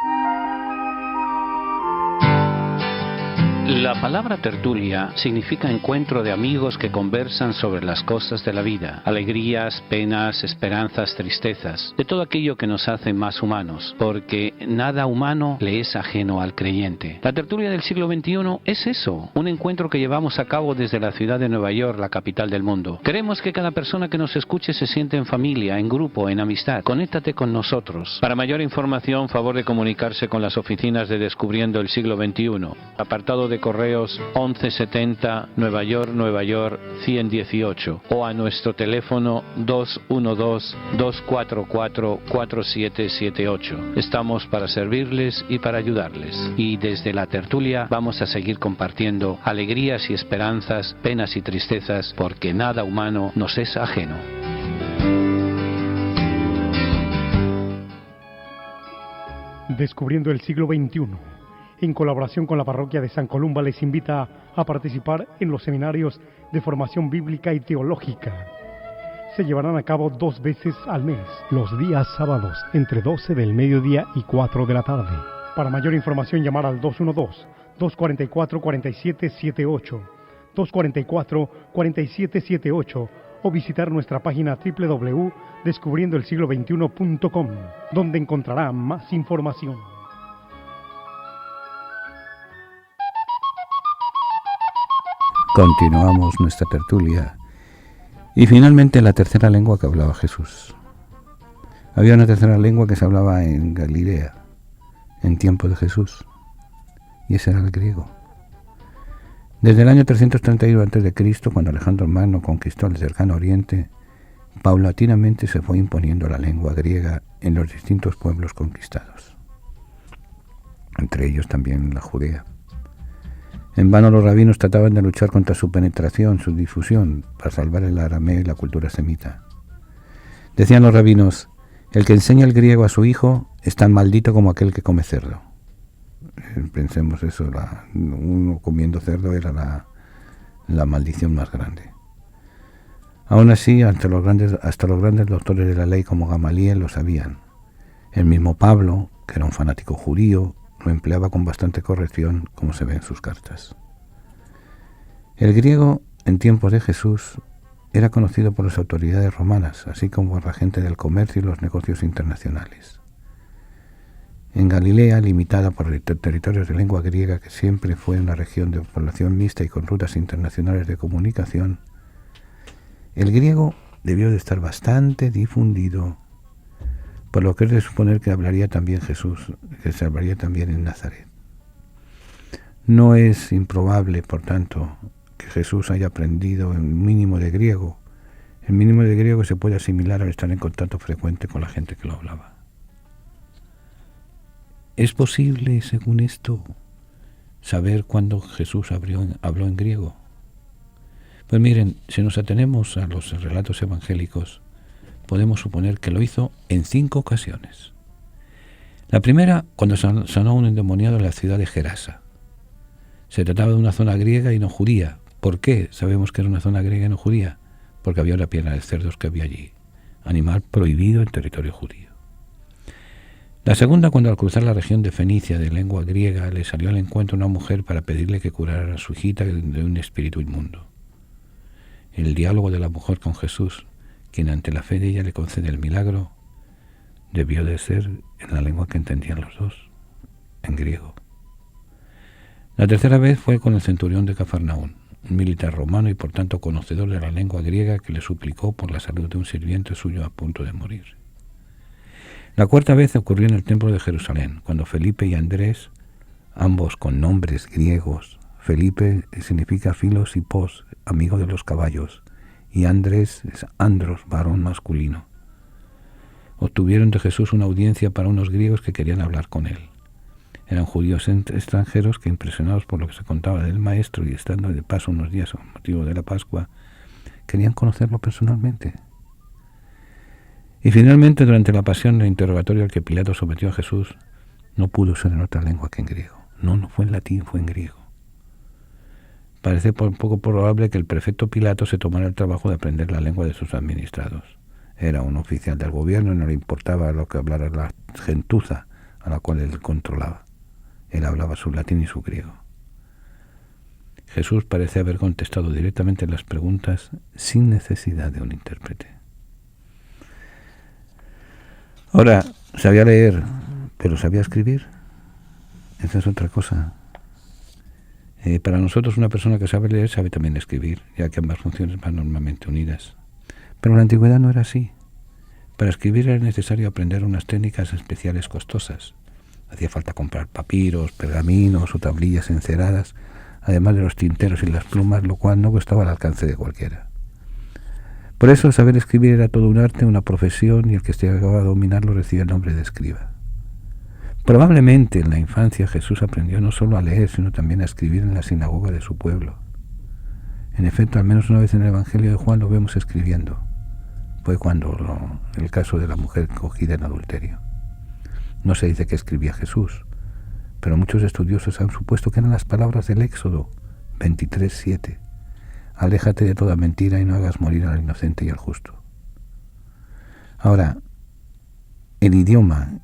La palabra tertulia significa encuentro de amigos que conversan sobre las cosas de la vida, alegrías, penas, esperanzas, tristezas, de todo aquello que nos hace más humanos, porque nada humano le es ajeno al creyente. La tertulia del siglo XXI es eso, un encuentro que llevamos a cabo desde la ciudad de Nueva York, la capital del mundo. Queremos que cada persona que nos escuche se sienta en familia, en grupo, en amistad. Conéctate con nosotros. Para mayor información, favor de comunicarse con las oficinas de Descubriendo el Siglo XXI. Apartado de correos 1170 Nueva York 118, o a nuestro teléfono 212-244-4778. Estamos para servirles y para ayudarles, y desde la tertulia vamos a seguir compartiendo alegrías y esperanzas, penas y tristezas, porque nada humano nos es ajeno. Descubriendo el siglo XXI, en colaboración con la parroquia de San Columba, les invita a participar en los seminarios de formación bíblica y teológica. Se llevarán a cabo 2 veces al mes, los días sábados, entre 12 del mediodía y 4 de la tarde. Para mayor información, llamar al 212-244-4778, 244-4778, o visitar nuestra página www.descubriendoelsiglo21.com, donde encontrará más información. Continuamos nuestra tertulia. Y finalmente la tercera lengua que hablaba Jesús. Había una tercera lengua que se hablaba en Galilea, en tiempo de Jesús, y ese era el griego. Desde el año 331 a.C., cuando Alejandro Magno conquistó el cercano Oriente, paulatinamente se fue imponiendo la lengua griega en los distintos pueblos conquistados, entre ellos también la Judea. En vano los rabinos trataban de luchar contra su penetración, su difusión, para salvar el arameo y la cultura semita. Decían los rabinos: el que enseña el griego a su hijo es tan maldito como aquel que come cerdo. Pensemos eso, uno comiendo cerdo era la maldición más grande. Aún así, hasta los grandes doctores de la ley como Gamaliel lo sabían. El mismo Pablo, que era un fanático judío, lo empleaba con bastante corrección, como se ve en sus cartas. El griego, en tiempos de Jesús, era conocido por las autoridades romanas, así como por la gente del comercio y los negocios internacionales. En Galilea, limitada por territorios de lengua griega, que siempre fue una región de población mixta y con rutas internacionales de comunicación, el griego debió de estar bastante difundido, por lo que es de suponer que hablaría también Jesús, que se hablaría también en Nazaret. No es improbable, por tanto, que Jesús haya aprendido el mínimo de griego. El mínimo de griego se puede asimilar al estar en contacto frecuente con la gente que lo hablaba. ¿Es posible, según esto, saber cuándo Jesús habló en griego? Pues miren, si nos atenemos a los relatos evangélicos, podemos suponer que lo hizo en 5 ocasiones. La primera, cuando sanó a un endemoniado en la ciudad de Gerasa. Se trataba de una zona griega y no judía. ¿Por qué sabemos que era una zona griega y no judía? Porque había una piedra de cerdos que había allí, animal prohibido en territorio judío. La segunda, cuando al cruzar la región de Fenicia de lengua griega le salió al encuentro una mujer para pedirle que curara a su hijita de un espíritu inmundo. El diálogo de la mujer con Jesús, quien ante la fe de ella le concede el milagro, debió de ser en la lengua que entendían los dos, en griego. La tercera vez fue con el centurión de Cafarnaún, un militar romano y por tanto conocedor de la lengua griega, que le suplicó por la salud de un sirviente suyo a punto de morir. La cuarta vez ocurrió en el templo de Jerusalén, cuando Felipe y Andrés, ambos con nombres griegos, Felipe significa filos y pos, amigo de los caballos, y Andrés es andros, varón masculino, obtuvieron de Jesús una audiencia para unos griegos que querían hablar con él. Eran judíos extranjeros que, impresionados por lo que se contaba del maestro y estando de paso unos días con motivo de la Pascua, querían conocerlo personalmente. Y finalmente, durante la pasión, el interrogatorio al que Pilato sometió a Jesús no pudo ser en otra lengua que en griego. No fue en latín, fue en griego. Parece poco probable que el prefecto Pilato se tomara el trabajo de aprender la lengua de sus administrados. Era un oficial del gobierno y no le importaba lo que hablara la gentuza a la cual él controlaba. Él hablaba su latín y su griego. Jesús parece haber contestado directamente las preguntas sin necesidad de un intérprete. Ahora, sabía leer, pero ¿sabía escribir? Esa es otra cosa. Para nosotros, una persona que sabe leer sabe también escribir, ya que ambas funciones van normalmente unidas. Pero en la antigüedad no era así. Para escribir era necesario aprender unas técnicas especiales costosas. Hacía falta comprar papiros, pergaminos o tablillas enceradas, además de los tinteros y las plumas, lo cual no estaba al alcance de cualquiera. Por eso el saber escribir era todo un arte, una profesión, y el que llegaba a dominarlo recibía el nombre de escriba. Probablemente en la infancia Jesús aprendió no solo a leer, sino también a escribir en la sinagoga de su pueblo. En efecto, al menos una vez en el Evangelio de Juan lo vemos escribiendo. Fue el caso de la mujer cogida en adulterio. No se dice que escribía Jesús, pero muchos estudiosos han supuesto que eran las palabras del Éxodo 23:7. Aléjate de toda mentira y no hagas morir al inocente y al justo. Ahora, el idioma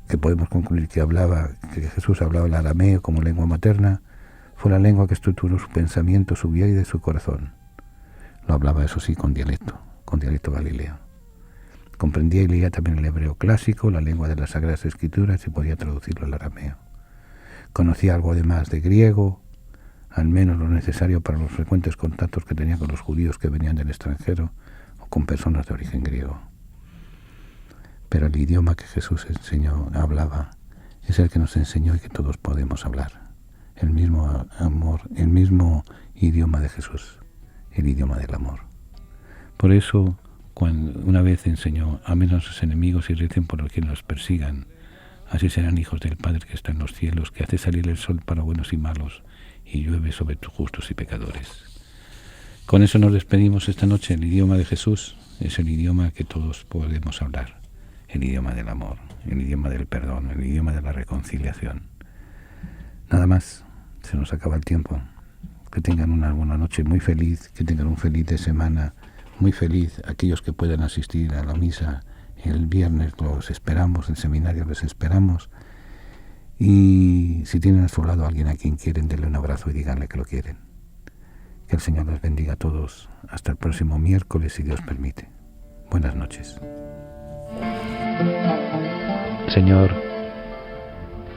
que podemos concluir que Jesús hablaba el arameo como lengua materna, fue la lengua que estructuró su pensamiento, su vida y de su corazón. Lo hablaba, eso sí, con dialecto galileo. Comprendía y leía también el hebreo clásico, la lengua de las Sagradas Escrituras, y podía traducirlo al arameo. Conocía algo además de griego, al menos lo necesario para los frecuentes contactos que tenía con los judíos que venían del extranjero o con personas de origen griego. Pero el idioma que Jesús hablaba, es el que nos enseñó y que todos podemos hablar. El mismo amor, el mismo idioma de Jesús, el idioma del amor. Por eso, cuando una vez enseñó: amen a sus enemigos y recen por los que los persigan, así serán hijos del Padre que está en los cielos, que hace salir el sol para buenos y malos, y llueve sobre justos y pecadores. Con eso nos despedimos esta noche. El idioma de Jesús es el idioma que todos podemos hablar, el idioma del amor, el idioma del perdón, el idioma de la reconciliación. Nada más, se nos acaba el tiempo. Que tengan una buena noche muy feliz, que tengan un feliz de semana muy feliz. Aquellos que puedan asistir a la misa el viernes los esperamos, el seminario los esperamos. Y si tienen a su lado a alguien a quien quieren, denle un abrazo y díganle que lo quieren. Que el Señor los bendiga a todos. Hasta el próximo miércoles, si Dios permite. Buenas noches. Señor,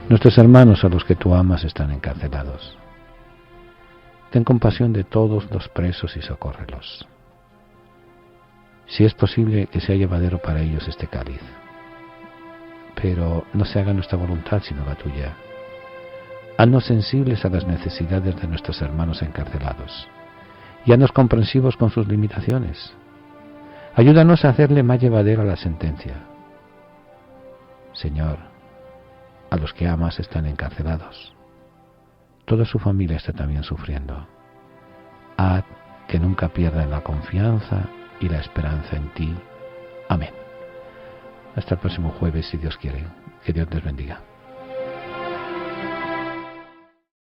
nuestros hermanos a los que tú amas están encarcelados. Ten compasión de todos los presos y socórrelos. Si es posible, que sea llevadero para ellos este cáliz. Pero no se haga nuestra voluntad sino la tuya. Haznos sensibles a las necesidades de nuestros hermanos encarcelados y haznos comprensivos con sus limitaciones. Ayúdanos a hacerle más llevadera la sentencia. Señor, a los que amas están encarcelados. Toda su familia está también sufriendo. Haz que nunca pierdan la confianza y la esperanza en ti. Amén. Hasta el próximo jueves, si Dios quiere. Que Dios les bendiga.